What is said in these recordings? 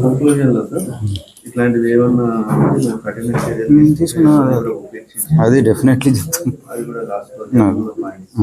కంక్లూజన్లో sir ఇట్లాంటివి ఏమన్నా కఠిన చర్యలు తీసుకున్నా అది డెఫినెట్లీ చెప్తాం. అది కూడా రాసుకోవాలి పాయింట్స్.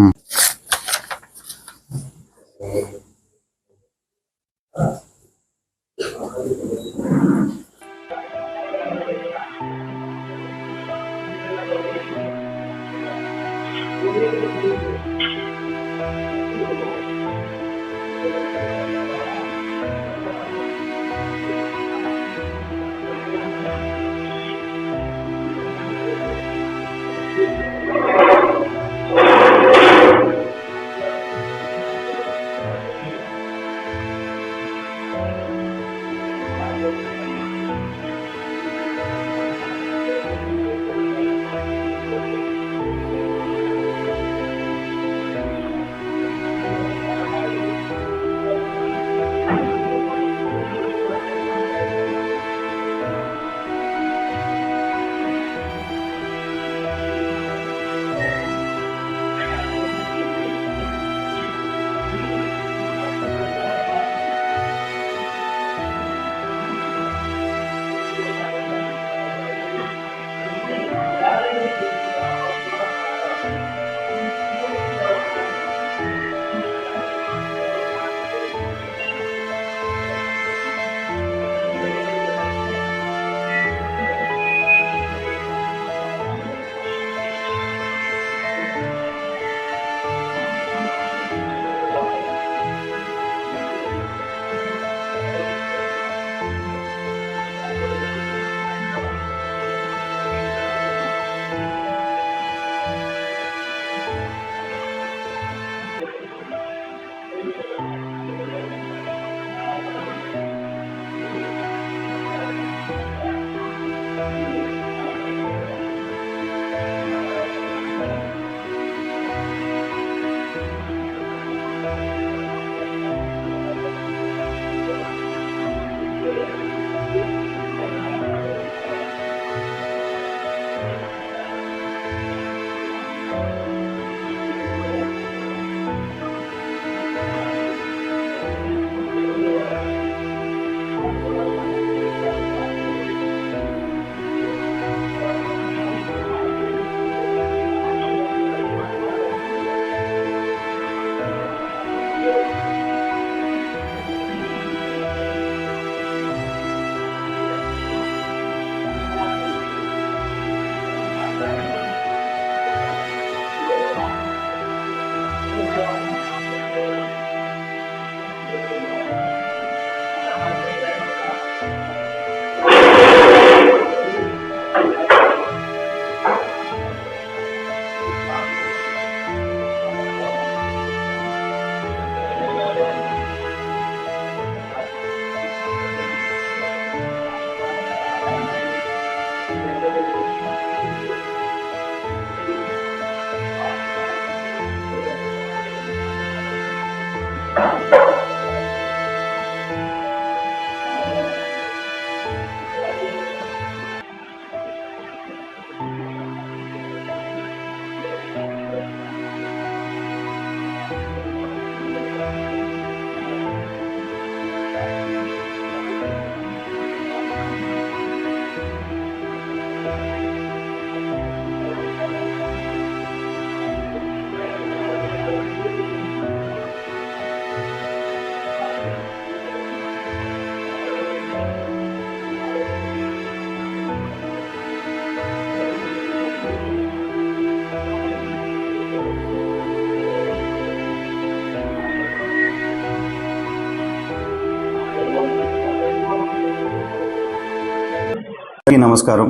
నమస్కారం.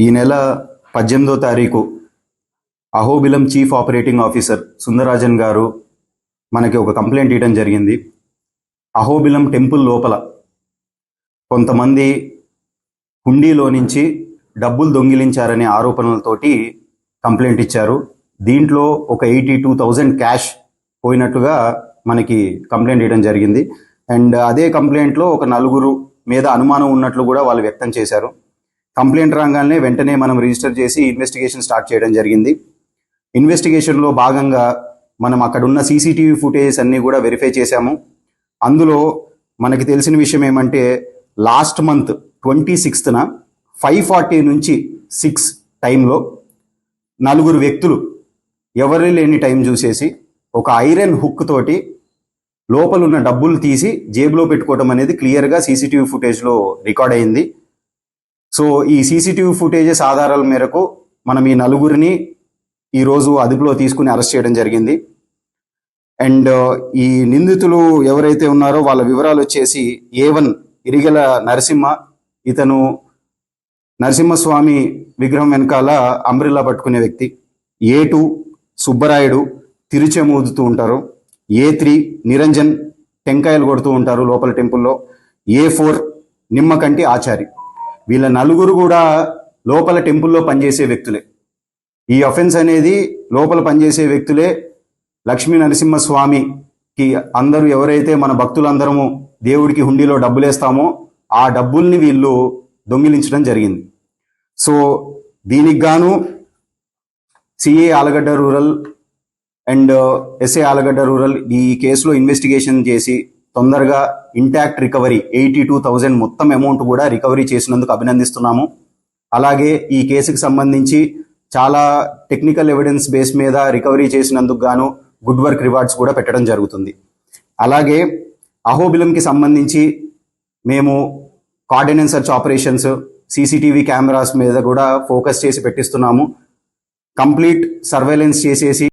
ఈ నెల 18వ తారీఖు Ahobilam chief operating officer Sundararajan గారు మనకి ఒక కంప్లైంట్ ఇవ్వడం జరిగింది. అహోబిలం టెంపుల్ లోపల కొంతమంది హుండీలో నుంచి డబ్బులు దొంగిలించారనే ఆరోపణలతోటి కంప్లైంట్ ఇచ్చారు. దీంట్లో ఒక 82,000 క్యాష్ పోయినట్టుగా మనకి కంప్లైంట్ ఇవ్వడం జరిగింది. అండ్ అదే కంప్లైంట్లో ఒక 4 మీద అనుమానం ఉన్నట్లు కూడా వాళ్ళు వ్యక్తం చేశారు. కంప్లైంట్ రాగానే వెంటనే మనం రిజిస్టర్ చేసి ఇన్వెస్టిగేషన్ స్టార్ట్ చేయడం జరిగింది. ఇన్వెస్టిగేషన్లో భాగంగా మనం అక్కడ ఉన్న సీసీటీవీ ఫుటేజెస్ అన్నీ కూడా వెరిఫై చేశాము. అందులో మనకి తెలిసిన విషయం ఏమంటే లాస్ట్ మంత్ 26న 5:40 నుంచి 6 టైంలో 4 వ్యక్తులు ఎవరు లేని టైం చూసేసి ఒక ఐరన్ హుక్ తోటి లోపల ఉన్న డబ్బులు తీసి జేబులో పెట్టుకోవడం అనేది క్లియర్గా సీసీటీవీ ఫుటేజ్లో రికార్డ్ అయింది. సో ఈ సీసీటీవీ ఫుటేజెస్ ఆధారాల మేరకు మనం ఈ 4గురిని ఈరోజు అదుపులో తీసుకుని అరెస్ట్ చేయడం జరిగింది. అండ్ ఈ నిందితులు ఎవరైతే ఉన్నారో వాళ్ళ వివరాలు వచ్చేసి A1 ఇరిగల నరసింహ, ఇతను నరసింహస్వామి విగ్రహం వెనకాల అంబ్రిల్లా పట్టుకునే వ్యక్తి. A2 సుబ్బరాయుడు, తిరుచెము ఊదుతూ ఉంటారు. A3 నిరంజన్, టెంకాయలు కొడుతూ ఉంటారు లోపల టెంపుల్లో. A4 నిమ్మకంటి ఆచారి. వీళ్ళ 4 కూడా లోపల టెంపుల్లో పనిచేసే వ్యక్తులే. ఈ అఫెన్స్ అనేది లోపల పనిచేసే వ్యక్తులే. లక్ష్మీ నరసింహస్వామికి అందరూ ఎవరైతే మన భక్తులందరము దేవుడికి హుండీలో డబ్బులేస్తామో ఆ డబ్బుల్ని వీళ్ళు దొంగిలించడం జరిగింది. సో దీనికి గాను CI Allagadda rural and SI Allagadda rural ఈ కేసులో ఇన్వెస్టిగేషన్ చేసి తొందరగా ఇంటాక్ట్ రికవరీ 82,000 మొత్తం అమౌంట్ కూడా రికవరీ చేసినందుకు అభినందిస్తున్నాము. అలాగే ఈ కేసుకి సంబంధించి చాలా టెక్నికల్ ఎవిడెన్స్ బేస్ మీద రికవరీ చేసినందుకు గాను గుడ్ వర్క్ రివార్డ్స్ కూడా పెట్టడం జరుగుతుంది. అలాగే అహోబిలంకి సంబంధించి మేము కార్డినెన్స్ సర్చ్ ఆపరేషన్స్, సీసీటీవీ కెమెరాస్ మీద కూడా ఫోకస్ చేసి పెట్టిస్తున్నాము. కంప్లీట్ సర్వేలెన్స్ చేసేసి